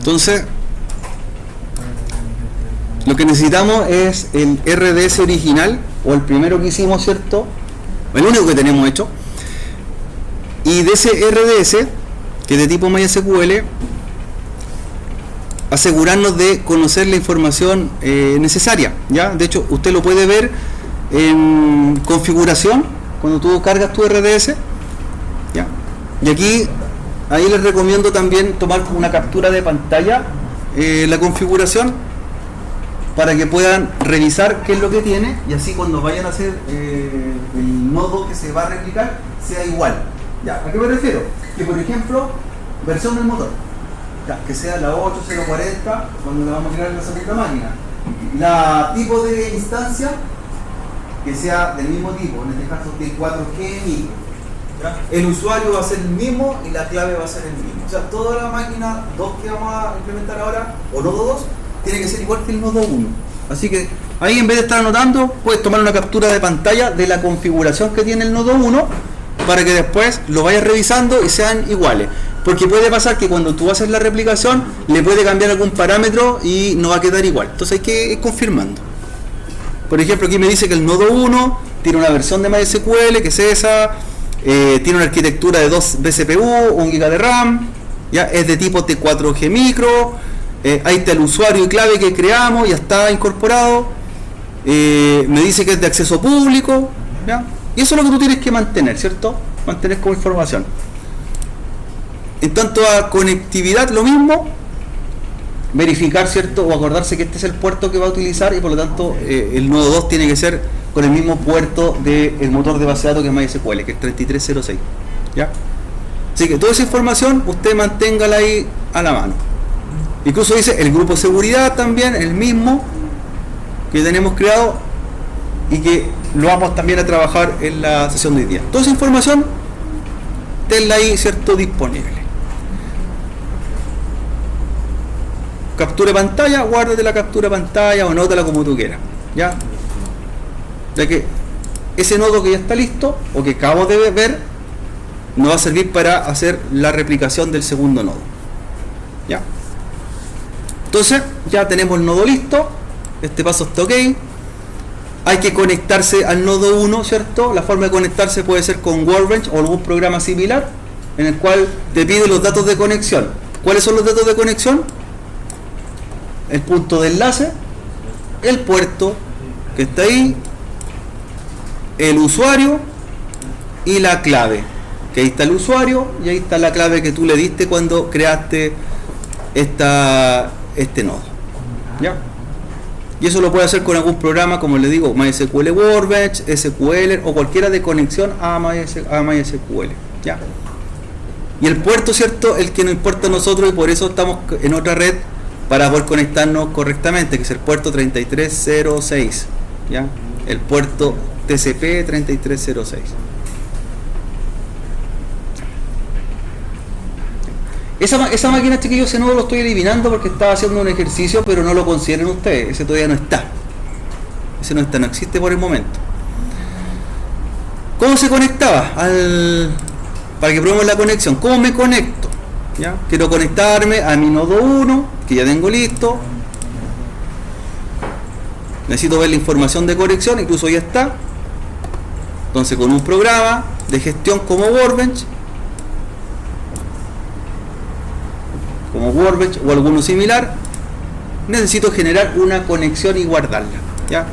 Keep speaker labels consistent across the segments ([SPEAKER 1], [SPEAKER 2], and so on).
[SPEAKER 1] Entonces, lo que necesitamos es el RDS original, o el primero que hicimos, ¿cierto? El único que tenemos hecho. Y de ese RDS, que es de tipo MySQL, asegurarnos de conocer la información necesaria, ¿ya? De hecho, usted lo puede ver en configuración, cuando tú cargas tu RDS, ¿ya? Y aquí, ahí les recomiendo también tomar como una captura de pantalla la configuración, para que puedan revisar qué es lo que tiene, y así cuando vayan a hacer el nodo que se va a replicar sea igual. ¿Ya? ¿A qué me refiero? Que por ejemplo, versión del motor, ya, que sea la 8040 cuando la vamos a crear en la segunda máquina, la tipo de instancia que sea del mismo tipo, en este caso T4G micro, ¿ya? El usuario va a ser el mismo y la clave va a ser el mismo. O sea, toda la máquina 2 que vamos a implementar ahora, o nodo 2, tiene que ser igual que el nodo 1. Así que ahí, en vez de estar anotando, puedes tomar una captura de pantalla de la configuración que tiene el nodo 1, para que después lo vayas revisando y sean iguales. Porque puede pasar que cuando tú haces la replicación le puede cambiar algún parámetro y no va a quedar igual. Entonces hay que ir confirmando. Por ejemplo, aquí me dice que el nodo 1 tiene una versión de MySQL, que es esa, tiene una arquitectura de 2 vCPU, 1 GB de RAM, ¿ya? Es de tipo T4G micro, ahí está el usuario y clave que creamos, ya está incorporado, me dice que es de acceso público, ¿ya? Y eso es lo que tú tienes que mantener, ¿cierto? Mantener como información. En tanto a conectividad, lo mismo, verificar, ¿cierto? O acordarse que este es el puerto que va a utilizar, y por lo tanto el nodo 2 tiene que ser con el mismo puerto del motor de base de datos que es MySQL, que es 3306, ¿ya? Así que toda esa información usted manténgala ahí a la mano. Incluso dice el grupo de seguridad también, el mismo que tenemos creado y que lo vamos también a trabajar en la sesión de hoy día. Toda esa información tenla ahí, ¿cierto?, disponible. Captura de pantalla, guárdate la captura de pantalla o anótala como tú quieras, ¿ya? Ya que ese nodo que ya está listo, o que acabo de ver, nos va a servir para hacer la replicación del segundo nodo, ¿ya? Entonces, ya tenemos el nodo listo, este paso está ok. Hay que conectarse al nodo 1, ¿cierto? La forma de conectarse puede ser con Workbench o algún programa similar, en el cual te pide los datos de conexión. ¿Cuáles son los datos de conexión? El punto de enlace, el puerto que está ahí, el usuario y la clave, que ahí está el usuario y ahí está la clave que tú le diste cuando creaste este nodo, ¿ya? Y eso lo puede hacer con algún programa, como les digo, MySQL Workbench, SQL o cualquiera de conexión a MySQL, ¿ya? Y el puerto, ¿cierto?, el que nos importa a nosotros, y por eso estamos en otra red para poder conectarnos correctamente, que es el puerto 3306, ¿ya? El puerto TCP 3306. Esa máquina, chiquillos, ese nodo lo estoy eliminando porque estaba haciendo un ejercicio, pero no lo consideren ustedes, ese todavía no está. Ese no está, no existe por el momento. ¿Cómo se conectaba? Para que probemos la conexión. ¿Cómo me conecto? ¿Ya? Quiero conectarme a mi nodo 1, que ya tengo listo. Necesito ver la información de conexión, incluso ya está. Entonces, con un programa de gestión como Workbench, o alguno similar, necesito generar una conexión y guardarla, ¿ya?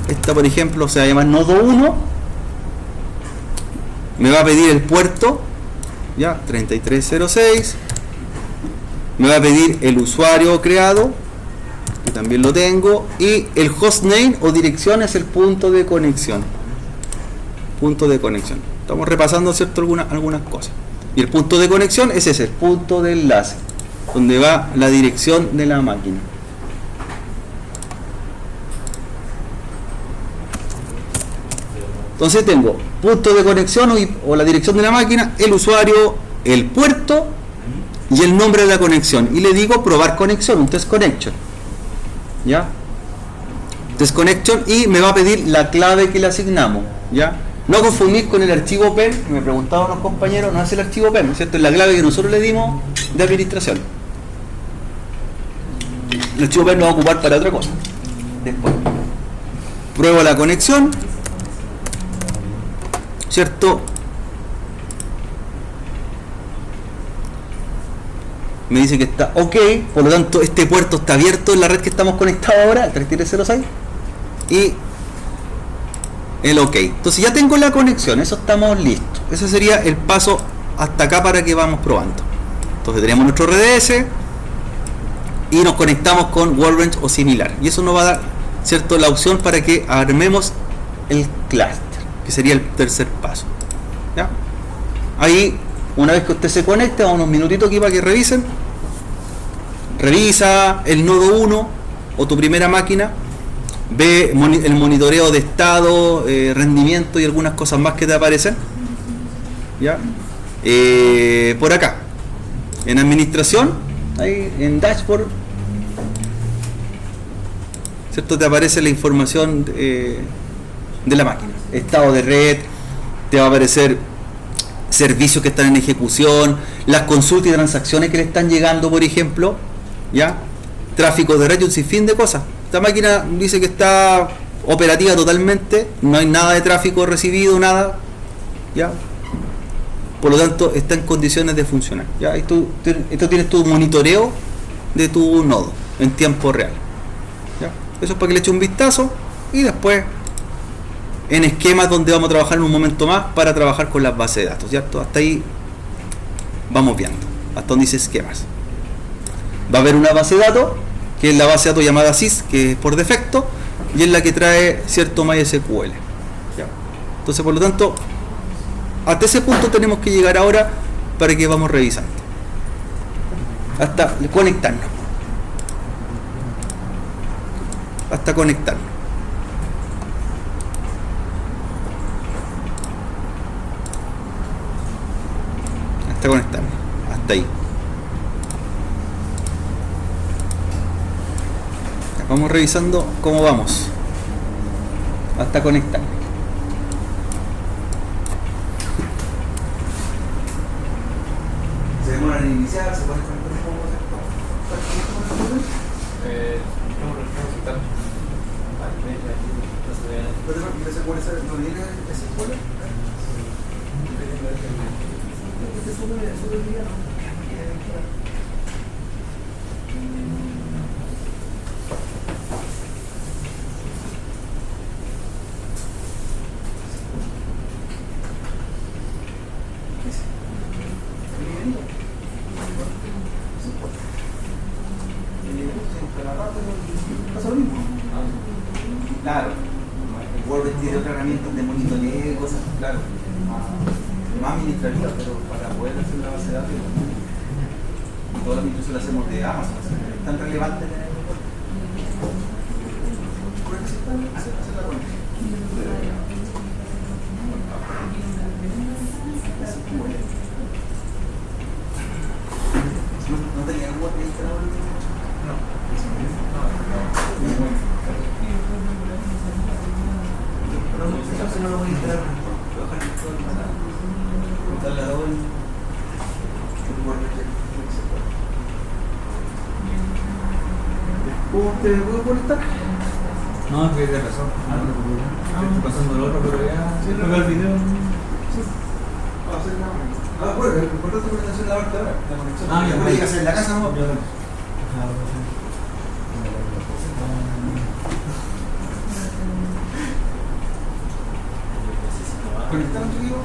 [SPEAKER 1] Esta, por ejemplo, se va a llamar nodo 1, me va a pedir el puerto, ¿ya? 3306, me va a pedir el usuario creado, que también lo tengo, y el hostname o dirección es el punto de conexión. Estamos repasando, ¿cierto?, algunas cosas. Y el punto de conexión es ese, el punto de enlace, donde va la dirección de la máquina. Entonces tengo punto de conexión o la dirección de la máquina, el usuario, el puerto y el nombre de la conexión. Y le digo probar conexión, un test connection, ¿ya? Test connection, y me va a pedir la clave que le asignamos, ¿ya? No confundir con el archivo PEM, me preguntaban los compañeros, no es el archivo PEM, ¿cierto? Es la clave que nosotros le dimos de administración. El archivo PER lo va a ocupar para otra cosa. Después pruebo la conexión, ¿cierto? Me dice que está ok, por lo tanto este puerto está abierto en la red que estamos conectados ahora, el 3306, y el ok. Entonces ya tengo la conexión, eso estamos listos. Ese sería el paso hasta acá para que vamos probando. Entonces tenemos nuestro RDS y nos conectamos con Workbench o similar, y eso nos va a dar, ¿cierto?, la opción para que armemos el clúster, que sería el tercer paso. ¿Ya? Ahí, una vez que usted se conecte, a unos minutitos aquí para que revisen, revisa el nodo 1 o tu primera máquina, ve el monitoreo de estado, rendimiento y algunas cosas más que te aparecen. ¿Ya? Por acá, en administración, ahí en dashboard, ¿cierto?, te aparece la información de la máquina, estado de red, te va a aparecer servicios que están en ejecución, las consultas y transacciones que le están llegando, por ejemplo, ¿ya? Tráfico de red y un sinfín de cosas. Esta máquina dice que está operativa totalmente, no hay nada de tráfico recibido, nada, ¿ya? Por lo tanto está en condiciones de funcionar, ¿ya? Esto tienes tu monitoreo de tu nodo en tiempo real, ¿ya? Eso es para que le eche un vistazo, y después en esquemas donde vamos a trabajar en un momento más para trabajar con las bases de datos, ¿cierto? Hasta ahí vamos viendo, hasta donde dice esquemas. Va a haber una base de datos, que es la base de datos llamada SYS, que es por defecto, y es la que trae cierto MySQL, ¿ya? Entonces, por lo tanto, hasta ese punto tenemos que llegar ahora para que vamos revisando, hasta conectarnos, hasta conectarnos. Conectarme, hasta ahí. Vamos revisando cómo vamos hasta conectarme. ¿Se demoran en iniciar? ¿Se puede conectar un poco? ¿No viene ese escuela? Claro, el Workbench tiene otras herramientas de monitoreo y cosas, claro, más administrativas, pero para poder hacer la base de datos, y toda la administración la hacemos de Amazon, es tan relevante tener el ¿No tenía el Workbench instalado? No. Eso no lo voy a instalar, voy a bajar todo el manual, darle a doble el Workbench. ¿Cómo te puedo conectar?
[SPEAKER 2] No, que tienes razón. Estoy pasando el otro, pero ya se toca el video.
[SPEAKER 1] Bueno, lo importante es la conexión de la parte ahora. La conexión. Ya no llegas en la casa, ¿no? ¿Conectar a tu equipo?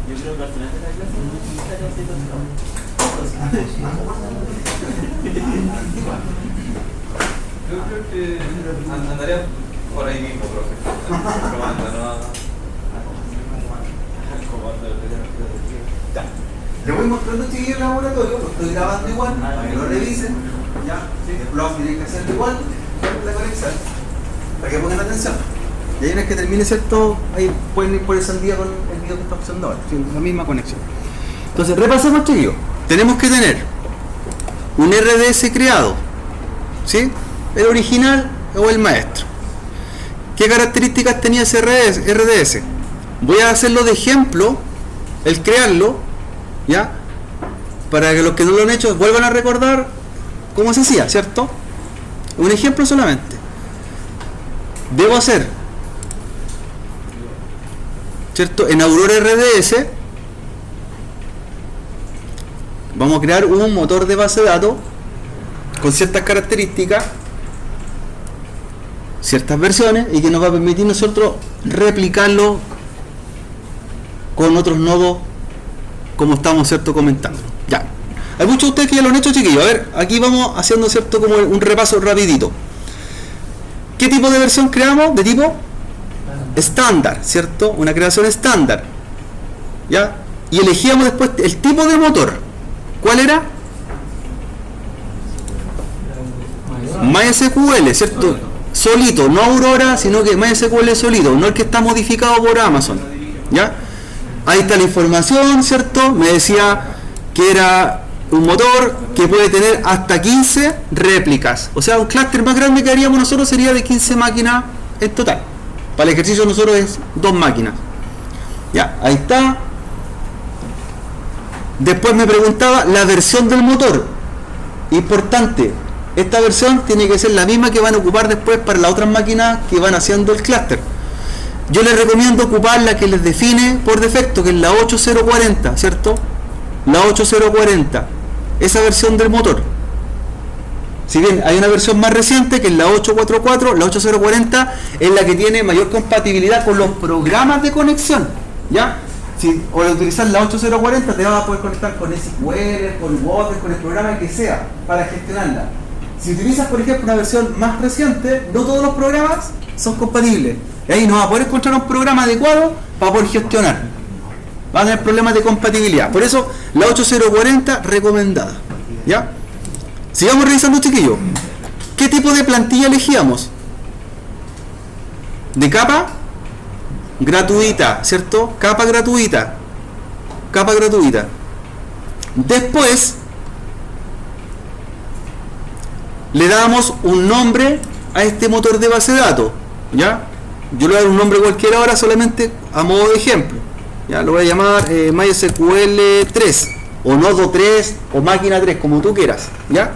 [SPEAKER 2] Yo creo que al final de la clase no estaría haciendo Yo creo que andaría por ahí mismo, profe. Probando, ¿no?
[SPEAKER 1] Ya. Le voy mostrando, chiquillos, el laboratorio, lo estoy grabando igual, para que lo revisen. Ya, el blog tiene que hacerlo igual, la conexión, para que pongan atención. Y ahí una vez que termine, ¿cierto? Ahí pueden ir por ese día con el video que estamos haciendo ahora, la misma conexión. Entonces, repasemos, chiquillos. Tenemos que tener un RDS creado, ¿sí? El original o el maestro. ¿Qué características tenía ese RDS? Voy a hacerlo de ejemplo, el crearlo, ¿ya? Para que los que no lo han hecho vuelvan a recordar cómo se hacía, ¿cierto? Un ejemplo solamente. Debo hacer, ¿cierto? En Aurora RDS vamos a crear un motor de base de datos con ciertas características, ciertas versiones, y que nos va a permitir nosotros replicarlo con otros nodos como estamos, ¿cierto?, comentando. Ya. Hay muchos de ustedes que ya lo han hecho, chiquillos. A ver, aquí vamos haciendo, ¿cierto?, como un repaso rapidito. ¿Qué tipo de versión creamos? De tipo estándar, ¿cierto? Una creación estándar. ¿Ya? Y elegíamos después el tipo de motor. ¿Cuál era? MySQL, ¿cierto? Solito, no Aurora, sino que MySQL solito, no el que está modificado por Amazon. ¿Ya? Ahí está la información, ¿cierto? Me decía que era un motor que puede tener hasta 15 réplicas. O sea, un clúster más grande que haríamos nosotros sería de 15 máquinas en total. Para el ejercicio nosotros es 2 máquinas. Ya, ahí está. Después me preguntaba la versión del motor. Importante, esta versión tiene que ser la misma que van a ocupar después para las otras máquinas que van haciendo el clúster. Yo les recomiendo ocupar la que les define por defecto, que es la 8040, ¿cierto? La 8040, esa versión del motor. Si bien hay una versión más reciente que es la 844, la 8040 es la que tiene mayor compatibilidad con los programas de conexión, ¿ya? Si al utilizar la 8040 te vas a poder conectar con SQL, con Water, con el programa que sea para gestionarla. Si utilizas, por ejemplo, una versión más reciente, no todos los programas son compatibles. Y ahí no vas a poder encontrar un programa adecuado para poder gestionar. Va a tener problemas de compatibilidad. Por eso, la 8040 recomendada. ¿Ya? Sigamos revisando, chiquillos. ¿Qué tipo de plantilla elegíamos? De capa gratuita, ¿cierto? Capa gratuita. Capa gratuita. Después, le damos un nombre a este motor de base de datos. ¿Ya? Yo le voy a dar un nombre cualquiera ahora solamente a modo de ejemplo. Ya, lo voy a llamar MySQL 3 o Nodo 3 o Máquina 3, como tú quieras. ¿Ya?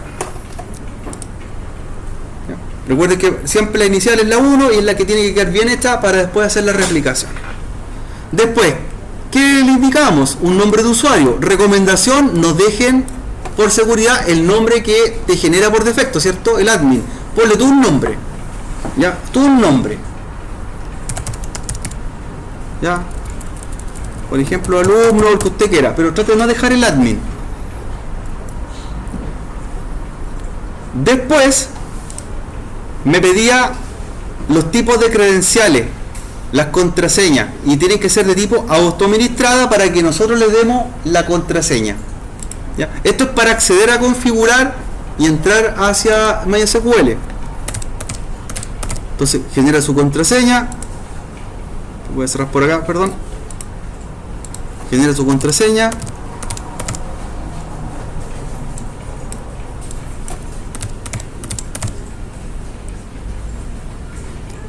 [SPEAKER 1] Recuerden que siempre la inicial es la 1 y es la que tiene que quedar bien hecha para después hacer la replicación. Después, ¿qué le indicamos? Un nombre de usuario. Recomendación, nos dejen por seguridad el nombre que te genera por defecto, ¿cierto? El admin. Ponle tú un nombre. ¿Ya? Tú un nombre. ¿Ya? Por ejemplo, alumno, el que usted quiera, pero trate de no dejar el admin. Después me pedía los tipos de credenciales, las contraseñas, y tienen que ser de tipo autoadministrada para que nosotros le demos la contraseña. ¿Ya? Esto es para acceder a configurar y entrar hacia MySQL. Entonces genera su contraseña. Voy a cerrar por acá, perdón. Genera su contraseña.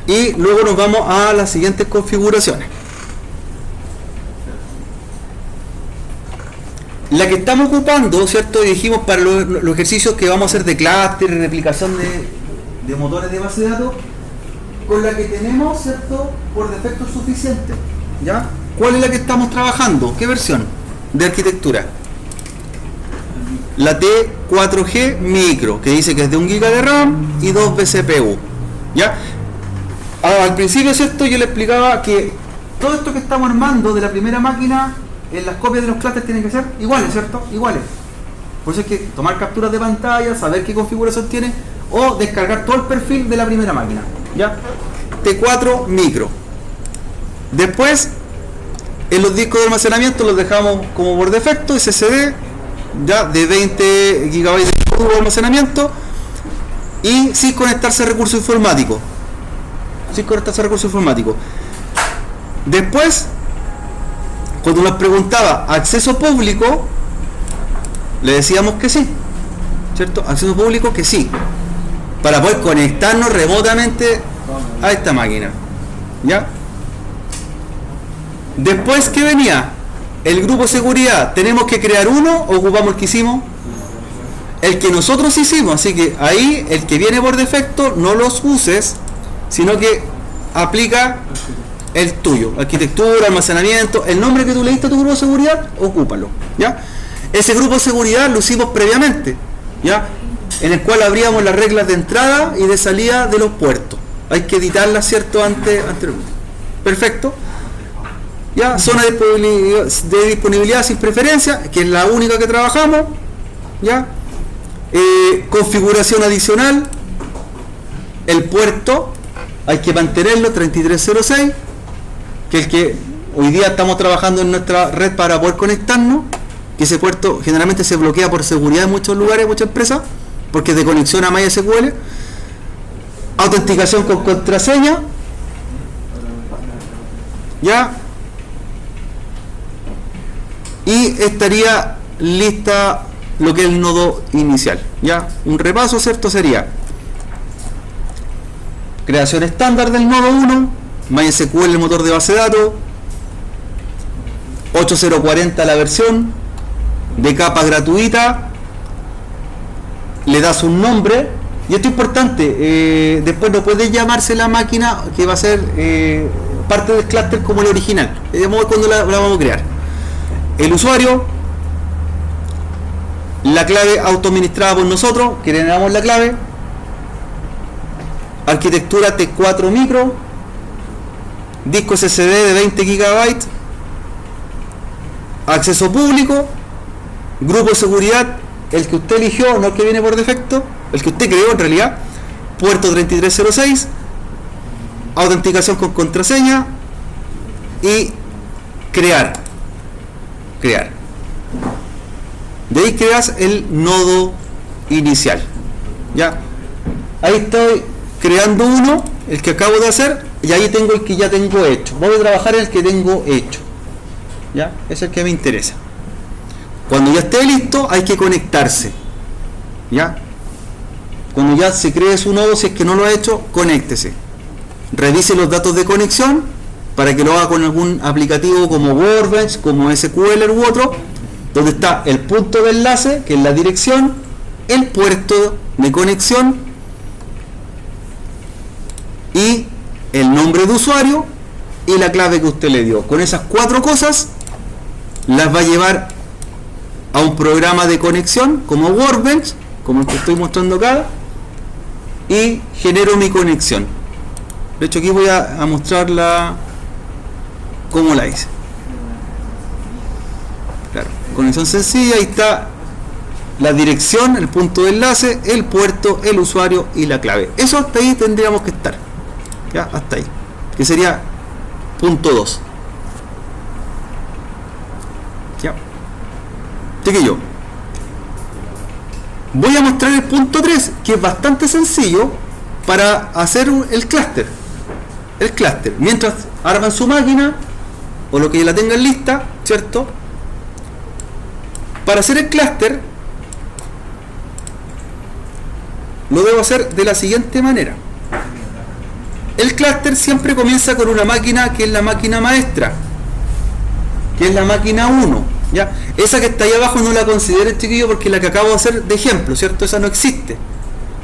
[SPEAKER 1] Y luego nos vamos a las siguientes configuraciones. La que estamos ocupando, ¿cierto? Y dijimos para los ejercicios que vamos a hacer de clúster y replicación de motores de base de datos, con la que tenemos, ¿cierto? Por defecto es suficiente. ¿Ya? ¿Cuál es la que estamos trabajando? ¿Qué versión de arquitectura? La T4G Micro, que dice que es de 1 GB de RAM y 2 vCPU. ¿Ya? Al principio, ¿cierto? Yo le explicaba que todo esto que estamos armando de la primera máquina, en las copias de los clústeres tienen que ser iguales, ¿cierto? Iguales. Por eso hay que tomar capturas de pantalla, saber qué configuración tiene o descargar todo el perfil de la primera máquina. ¿Ya? T4 Micro. Después, en los discos de almacenamiento los dejamos como por defecto, SSD, ya de 20 GB de almacenamiento y sin conectarse a recursos informáticos. Después, cuando nos preguntaba acceso público, le decíamos que sí, ¿cierto? Acceso público que sí, para poder conectarnos remotamente a esta máquina. ¿Ya? Después, ¿qué venía? El grupo seguridad. ¿Tenemos que crear uno o ocupamos el que hicimos? El que nosotros hicimos, así que ahí el que viene por defecto no los uses, sino que aplica el tuyo, arquitectura, almacenamiento, el nombre que tú le diste a tu grupo de seguridad, ocúpalo, ¿ya? Ese grupo de seguridad lo hicimos previamente, ¿ya? En el cual abríamos las reglas de entrada y de salida de los puertos. Hay que editarlas, ¿cierto? Anteriormente. Perfecto. Ya, zona de disponibilidad sin preferencia, que es la única que trabajamos, ¿ya? Configuración adicional, el puerto hay que mantenerlo 3306, que es el que hoy día estamos trabajando en nuestra red para poder conectarnos, que ese puerto generalmente se bloquea por seguridad en muchos lugares, muchas empresas, porque es de conexión a MySQL. Autenticación con contraseña, ya, y estaría lista lo que es el nodo inicial. Ya, un repaso, ¿cierto? Sería creación estándar del nodo 1, MySQL el motor de base de datos, 8040 la versión, de capa gratuita, le das un nombre, y esto es importante, después no puede llamarse la máquina que va a ser parte del clúster como el original, cuando la vamos a crear. El usuario, la clave autoadministrada por nosotros, que le damos la clave, arquitectura T4 Micro, disco SSD de 20 GB, acceso público, grupo de seguridad, el que usted eligió, no el que viene por defecto, el que usted creó en realidad, puerto 3306, autenticación con contraseña y crear. De ahí creas el nodo inicial. ¿Ya? Ahí estoy creando uno, el que acabo de hacer, y ahí tengo el que ya tengo hecho. Voy a trabajar en el que tengo hecho. ¿Ya? Es el que me interesa. Cuando ya esté listo, hay que conectarse. ¿Ya? Cuando ya se cree su nodo, si es que no lo ha hecho, conéctese. Revise los datos de conexión para que lo haga con algún aplicativo como Workbench, como SQL u otro, donde está el punto de enlace, que es la dirección, el puerto de conexión y el nombre de usuario y la clave que usted le dio. Con esas 4 cosas las va a llevar a un programa de conexión como Workbench, como el que estoy mostrando acá, y genero mi conexión. De hecho, aquí voy a mostrarla cómo la hice. Claro, conexión sencilla, ahí está la dirección, el punto de enlace, el puerto, el usuario y la clave. Eso hasta ahí tendríamos que estar. Ya, hasta ahí. Que sería punto 2. Ya. Chiquillo. voy a mostrar el punto 3, que es bastante sencillo para hacer el clúster. El clúster, mientras arman su máquina o lo que la tengan lista, ¿cierto? Para hacer el clúster lo debo hacer de la siguiente manera. El clúster siempre comienza con una máquina que es la máquina maestra, que es la máquina 1, ¿ya? Esa que está ahí abajo no la considere, chiquillo, porque la que acabo de hacer de ejemplo, ¿cierto? Esa no existe.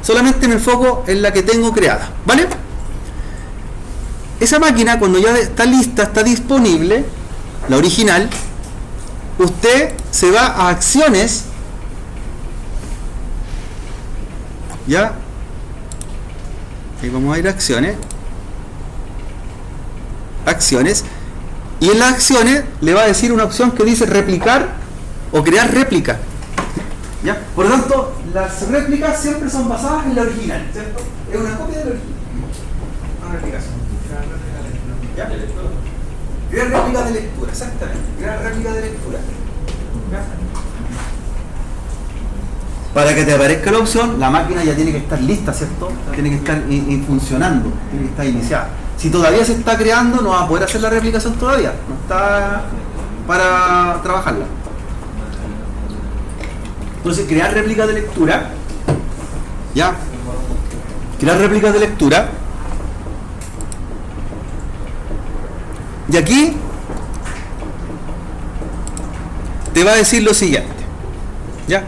[SPEAKER 1] Solamente me enfoco en la que tengo creada, ¿vale? Esa máquina, cuando ya está lista, está disponible, la original, usted se va a acciones, ¿ya? Ahí vamos a ir a acciones. Acciones. Y en las acciones le va a decir una opción que dice replicar o crear réplica, ¿ya? Por lo tanto, las réplicas siempre son basadas en la original, ¿cierto? Es una copia de la original. Una replicación. ¿Ya? Crear réplica de lectura, exactamente. Crear réplica de lectura. ¿Ya? Para que te aparezca la opción, la máquina ya tiene que estar lista, ¿cierto? Tiene que estar funcionando, tiene que estar iniciada. Si todavía se está creando, no va a poder hacer la replicación todavía. No está para trabajarla. Entonces, crear réplica de lectura. ¿Ya? Crear réplica de lectura. Y aquí te va a decir lo siguiente. ¿Ya?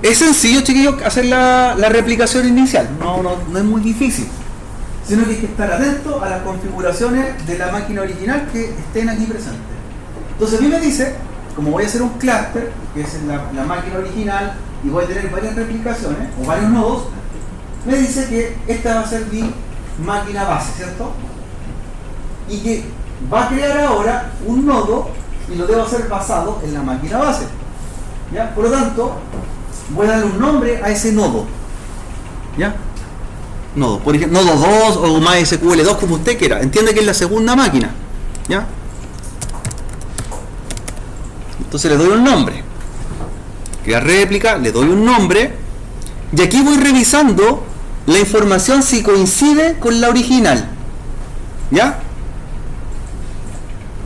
[SPEAKER 1] Es sencillo, chiquillos, hacer la replicación inicial. No es muy difícil. Sino que hay que estar atento a las configuraciones de la máquina original que estén aquí presentes. Entonces a mí me dice, como voy a hacer un clúster, que es la máquina original, y voy a tener varias replicaciones, o varios nodos, me dice que esta va a ser mi máquina base, ¿cierto? Y que va a crear ahora un nodo, y lo debo hacer basado en la máquina base. ¿Ya? Por lo tanto, voy a darle un nombre a ese nodo. ¿Ya? Nodo, por ejemplo, nodo 2 o más SQL2, como usted quiera. Entiende que es la segunda máquina. ¿Ya? Entonces le doy un nombre. Crear réplica, le doy un nombre. Y aquí voy revisando la información si coincide con la original. ¿Ya?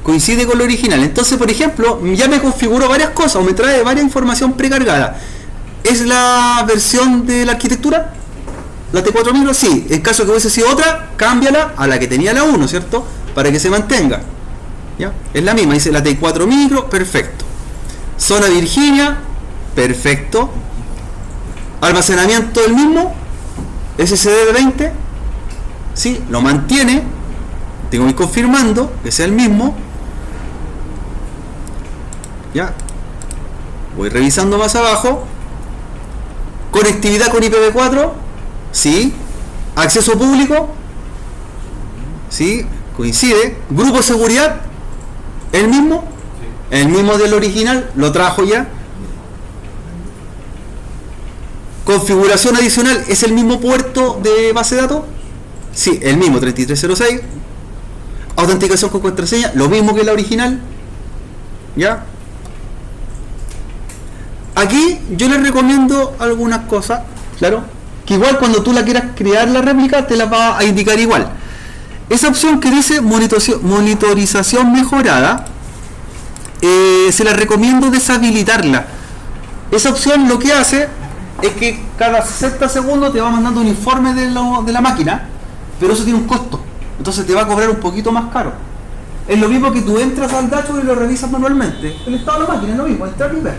[SPEAKER 1] Coincide con la original. Entonces, por ejemplo, ya me configuró varias cosas o me trae varias información precargada. ¿Es la versión de la arquitectura? ¿La T4 micro? Sí. En caso que hubiese sido otra, cámbiala a la que tenía la 1, ¿cierto? Para que se mantenga. ¿Ya? Es la misma, dice la T4 micro, perfecto. Zona Virginia, perfecto. Almacenamiento del mismo, SSD de 20, sí, lo mantiene. Tengo que ir confirmando que sea el mismo. ¿Ya? Voy revisando más abajo. Conectividad con IPv4, sí. Acceso público, sí, coincide. Grupo de seguridad, el mismo, el mismo del original, lo trajo ya. Configuración adicional, ¿es el mismo puerto de base de datos? Sí, el mismo, 3306. Autenticación con contraseña, lo mismo que la original. ¿Ya? Aquí yo les recomiendo algunas cosas, claro, que igual cuando tú la quieras crear la réplica te la va a indicar igual. Esa opción que dice monitorización mejorada, se la recomiendo deshabilitarla. Esa opción lo que hace es que cada 60 segundos te va mandando un informe de la máquina, pero eso tiene un costo, entonces te va a cobrar un poquito más caro. Es lo mismo que tú entras al dashboard y lo revisas manualmente. El estado de la máquina es lo mismo, entrar y ver.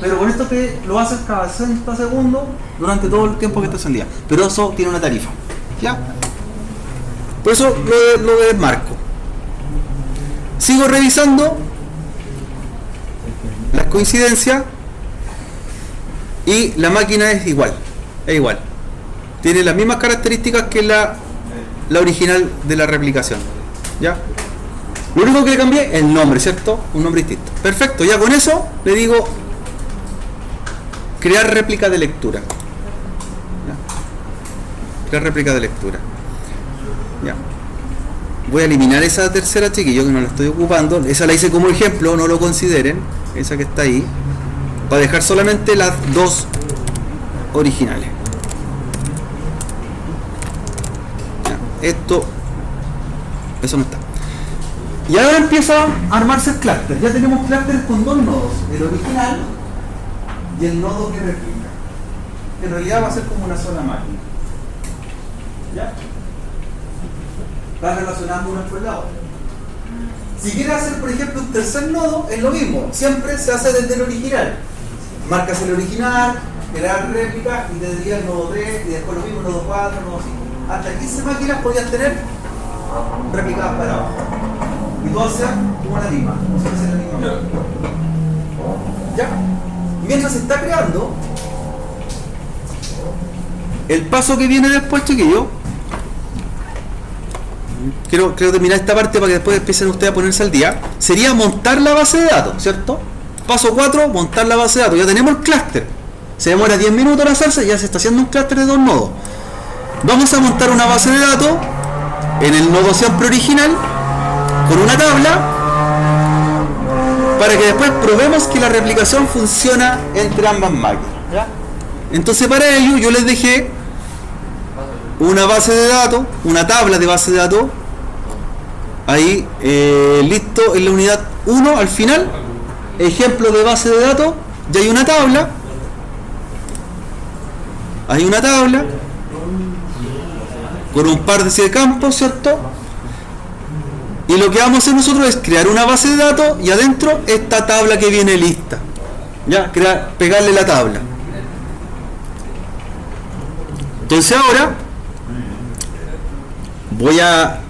[SPEAKER 1] Pero con esto te lo haces cada 60 segundos durante todo el tiempo que estés en día. Pero eso tiene una tarifa. ¿Ya? Por eso lo desmarco. Sigo revisando las coincidencias y la máquina es igual. Es igual. Tiene las mismas características que la original de la replicación. ¿Ya? Lo único que le cambié es el nombre, ¿cierto? Un nombre distinto. Perfecto, ya con eso le digo crear réplica de lectura. ¿Ya? Crear réplica de lectura. Ya. Voy a eliminar esa tercera, chiquillo, que no la estoy ocupando. Esa la hice como ejemplo, no lo consideren. Esa que está ahí. Para dejar solamente las dos originales. Ya, eso no está. Y ahora empieza a armarse el clúster. Ya tenemos clústeres con dos nodos, el original y el nodo que replica. En realidad va a ser como una sola máquina. ¿Ya? Está relacionando una con la otra. Si quieres hacer, por ejemplo, un tercer nodo, es lo mismo. Siempre se hace desde el original. Marcas el original, crear réplica y te diría el nodo 3 y después lo mismo, el nodo 4, el nodo 5. Hasta 15 máquinas podías tener replicadas para abajo. Y todas sean como la misma. No se hace la misma. ¿Ya? Mientras se está creando, el paso que viene después, chiquillo, quiero terminar esta parte para que después empiecen ustedes a ponerse al día, sería montar la base de datos, ¿cierto? Paso 4, montar la base de datos. Ya tenemos el clúster. Se demora 10 minutos en hacerse, ya se está haciendo un clúster de dos nodos. Vamos a montar una base de datos en el nodo siempre original, con una tabla, para que después probemos que la replicación funciona entre ambas máquinas. ¿Ya? Entonces para ello yo les dejé una base de datos, una tabla de base de datos, ahí listo en la unidad 1 al final, ejemplo de base de datos, ya hay una tabla, con un par de campos, ¿cierto? Y lo que vamos a hacer nosotros es crear una base de datos y adentro esta tabla que viene lista, ya, pegarle la tabla. Entonces ahora voy a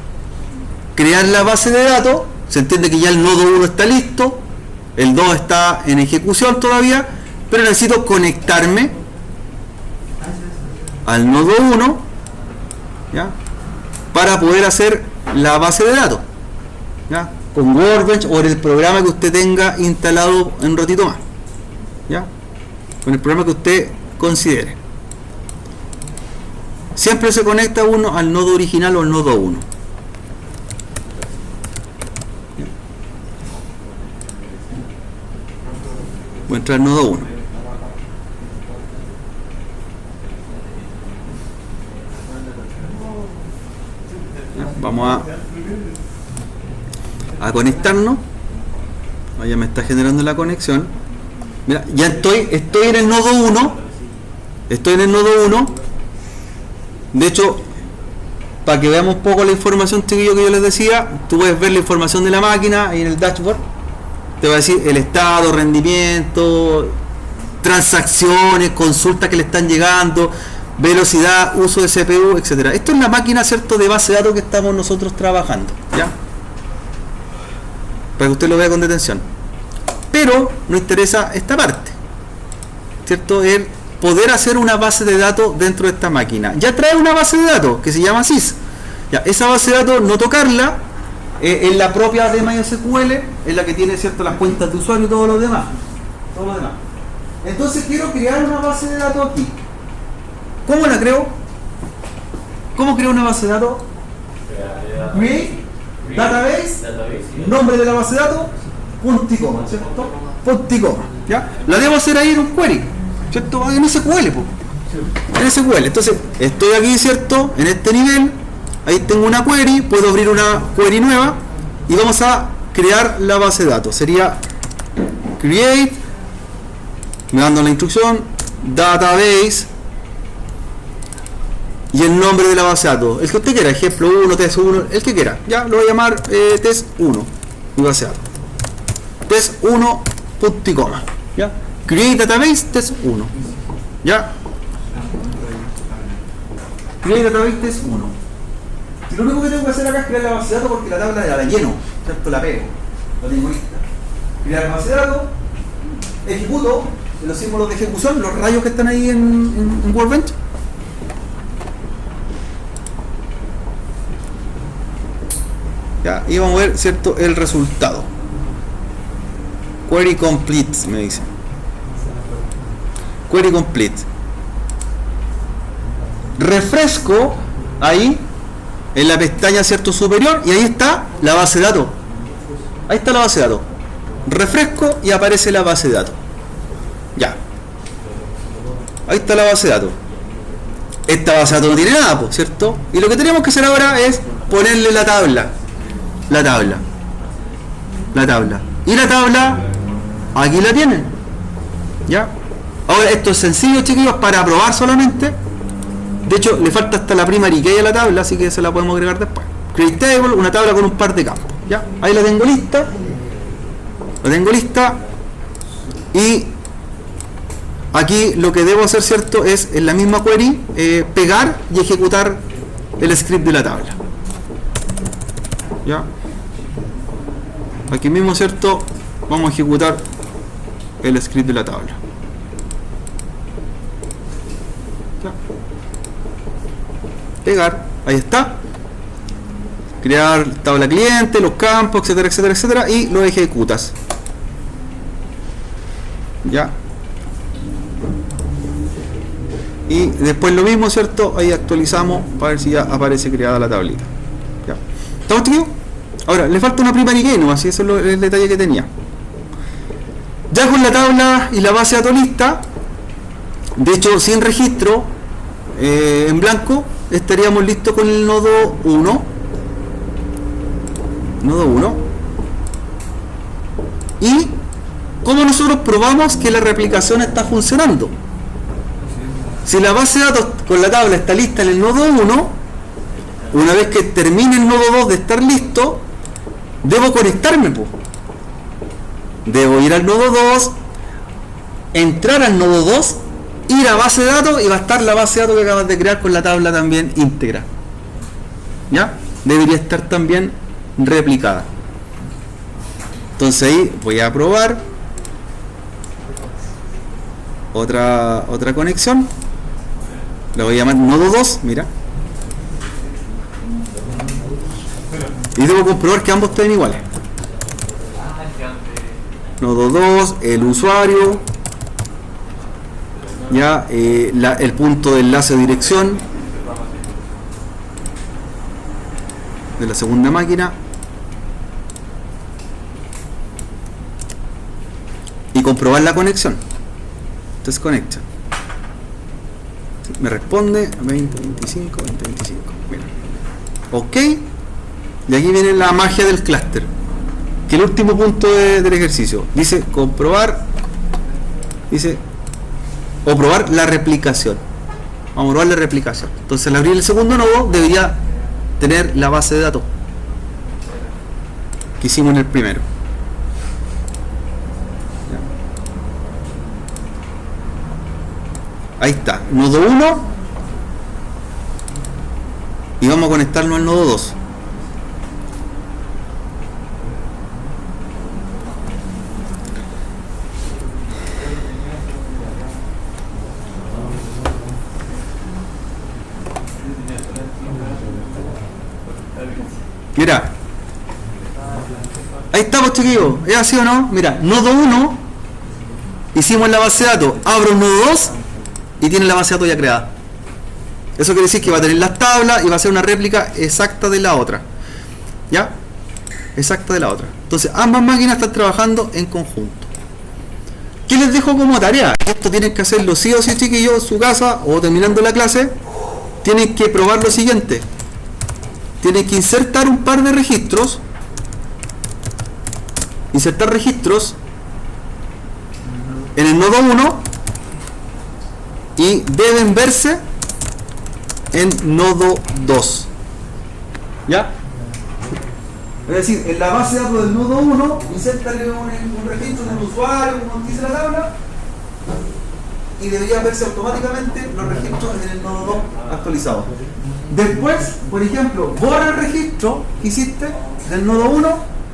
[SPEAKER 1] crear la base de datos. Se entiende que ya el nodo 1 está listo, el 2 está en ejecución todavía, pero necesito conectarme al nodo 1, ¿ya?, para poder hacer la base de datos, ¿ya?, con Workbench o en el programa que usted tenga instalado en un ratito más, ¿ya?, con el programa que usted considere. Siempre se conecta uno al nodo original o al nodo 1. Voy a entrar al nodo 1. Vamos a conectarnos. Ya me está generando la conexión. Mira, ya estoy en el nodo 1. Estoy en el nodo 1. De hecho, para que veamos un poco la información, chiquillo, que yo les decía, tú puedes ver la información de la máquina ahí en el dashboard. Te va a decir el estado, rendimiento, transacciones, consultas que le están llegando, velocidad, uso de CPU, etcétera. Esto es la máquina, ¿cierto?, de base de datos que estamos nosotros trabajando, ¿ya? Para que usted lo vea con detención. Pero nos interesa esta parte, ¿cierto? El poder hacer una base de datos dentro de esta máquina. Ya trae una base de datos que se llama SYS. Ya, esa base de datos, no tocarla, en la propia de MySQL, es la que tiene, ¿cierto?, las cuentas de usuario y todo lo demás. Entonces quiero crear una base de datos aquí. ¿Cómo la creo? ¿Cómo creo una base de datos? Create database, nombre de la base de datos, punto y coma, ¿cierto? Punto y coma, ¿ya? La debo hacer ahí en un query, ¿cierto? En SQL, en SQL. Entonces, estoy aquí, ¿cierto?, en este nivel, ahí tengo una query, puedo abrir una query nueva y vamos a crear la base de datos. Sería create, me dando la instrucción, database, y el nombre de la base de datos, el que usted quiera, ejemplo 1, test 1, el que quiera, ya lo voy a llamar test 1, mi base de datos, test 1, punto y coma, ya, create database test 1, ya, create database test 1. Si lo único que tengo que hacer acá es crear la base de datos, porque la tabla la lleno, ¿cierto?, la pego, la tengo lista. Crear la base de datos, ejecuto los símbolos de ejecución, los rayos que están ahí en Workbench. Ya, y vamos a ver, ¿cierto?, el resultado. Query complete, me dice. Query complete. Refresco ahí en la pestaña, ¿cierto?, superior, y ahí está la base de datos. Ahí está la base de datos. Refresco y aparece la base de datos. Ya. Ahí está la base de datos. Esta base de datos no tiene nada, pues, ¿cierto? Y lo que tenemos que hacer ahora es ponerle la tabla. La tabla. Y la tabla, aquí la tienen. ¿Ya? Ahora, esto es sencillo, chiquillos, para probar solamente. De hecho, le falta hasta la primary key a la tabla, así que se la podemos agregar después. Create table, una tabla con un par de campos. ¿Ya? Ahí la tengo lista. Y aquí lo que debo hacer, ¿cierto? Es en la misma query pegar y ejecutar el script de la tabla. ¿Ya? Aquí mismo, ¿cierto? Vamos a ejecutar el script de la tabla. ¿Ya? Pegar, ahí está. Crear tabla cliente, los campos, etcétera, etcétera, etcétera, y lo ejecutas. ¿Ya? Y después lo mismo, ¿cierto? Ahí actualizamos para ver si ya aparece creada la tablita. ¿Ya? ¿Estamos chicos? Ahora, le falta una primary key, ¿no? Así eso es el detalle que tenía. Ya con la tabla y la base de datos lista, de hecho, sin registro, en blanco, estaríamos listos con el nodo 1. Y ¿cómo nosotros probamos que la replicación está funcionando? Si la base de datos con la tabla está lista en el nodo 1, una vez que termine el nodo 2 de estar listo, debo conectarme, pues. Debo ir al nodo 2, entrar al nodo 2, ir a base de datos y va a estar la base de datos que acabas de crear con la tabla también íntegra. ¿Ya? Debería estar también replicada. Entonces ahí voy a probar otra conexión. La voy a llamar nodo 2, mira. Y debo comprobar que ambos estén iguales. Nodo 2, el usuario, ya el punto de enlace de dirección de la segunda máquina, y comprobar la conexión. Entonces conecta. Me responde 2025. Mira. Ok. De aquí viene la magia del clúster, que el último punto del ejercicio dice comprobar, o probar la replicación. Vamos a probar la replicación. Entonces al abrir el segundo nodo debería tener la base de datos que hicimos en el primero. Ahí está, nodo 1, y vamos a conectarnos al nodo 2. Mira, ahí estamos, chiquillos. ¿Es así o no? Mira, nodo 1, hicimos la base de datos, abro un nodo 2 y tiene la base de datos ya creada. Eso quiere decir que va a tener las tablas y va a ser una réplica exacta de la otra. ¿Ya? Exacta de la otra. Entonces ambas máquinas están trabajando en conjunto. ¿Qué les dejo como tarea? Esto tienen que hacerlo sí o sí, chiquillos, en su casa o terminando la clase. Tienen que probar lo siguiente. Tienen que insertar un par de registros. Insertar registros en el nodo 1 y deben verse en nodo 2. ¿Ya? Es decir, en la base de datos del nodo 1, insértale un registro del usuario, como dice la tabla, y debería verse automáticamente los registros en el nodo 2 actualizados. Después, por ejemplo, borra el registro que hiciste del nodo 1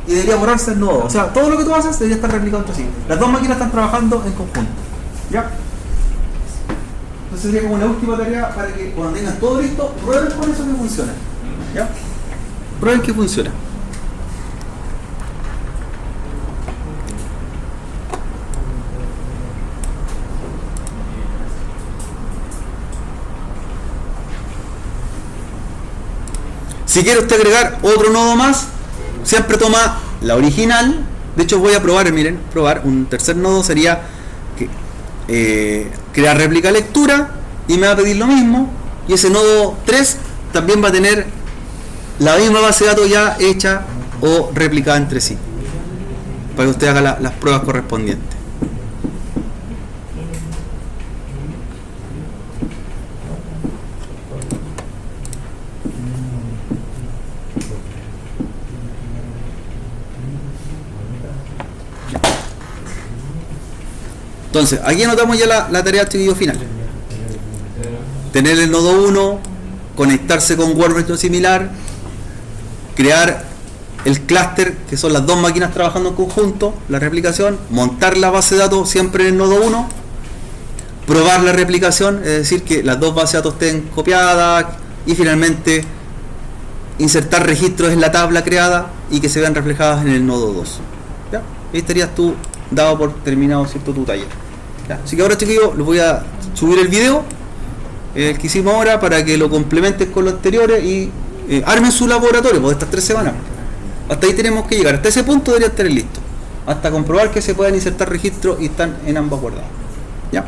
[SPEAKER 1] y debería borrarse el nodo 2. O sea, todo lo que tú haces debería estar replicado entre sí. Las dos máquinas están trabajando en conjunto. ¿Ya? Entonces sería como una última tarea para que cuando tengan todo listo, prueben con eso que funciona. ¿Ya? Prueben que funciona. Si quiere usted agregar otro nodo más, siempre toma la original. De hecho voy a probar, miren, probar un tercer nodo sería que crear réplica lectura y me va a pedir lo mismo, y ese nodo 3 también va a tener la misma base de datos ya hecha o replicada entre sí, para que usted haga las pruebas correspondientes. Entonces, aquí anotamos ya la tarea de chiquillo final. Tener el nodo 1, conectarse con WordPress o similar, crear el clúster, que son las dos máquinas trabajando en conjunto, la replicación, montar la base de datos siempre en el nodo 1, probar la replicación, es decir, que las dos bases de datos estén copiadas, y finalmente insertar registros en la tabla creada y que se vean reflejadas en el nodo 2. ¿Ya? Ahí estarías tú dado por terminado, ¿cierto?, tu taller. ¿Ya? Así que ahora, chiquillos, les voy a subir el video que hicimos ahora para que lo complementen con los anteriores y armen su laboratorio por estas 3 semanas. Hasta ahí tenemos que llegar, hasta ese punto debería estar listo, hasta comprobar que se puedan insertar registros y están en ambos guardados. ¿Ya?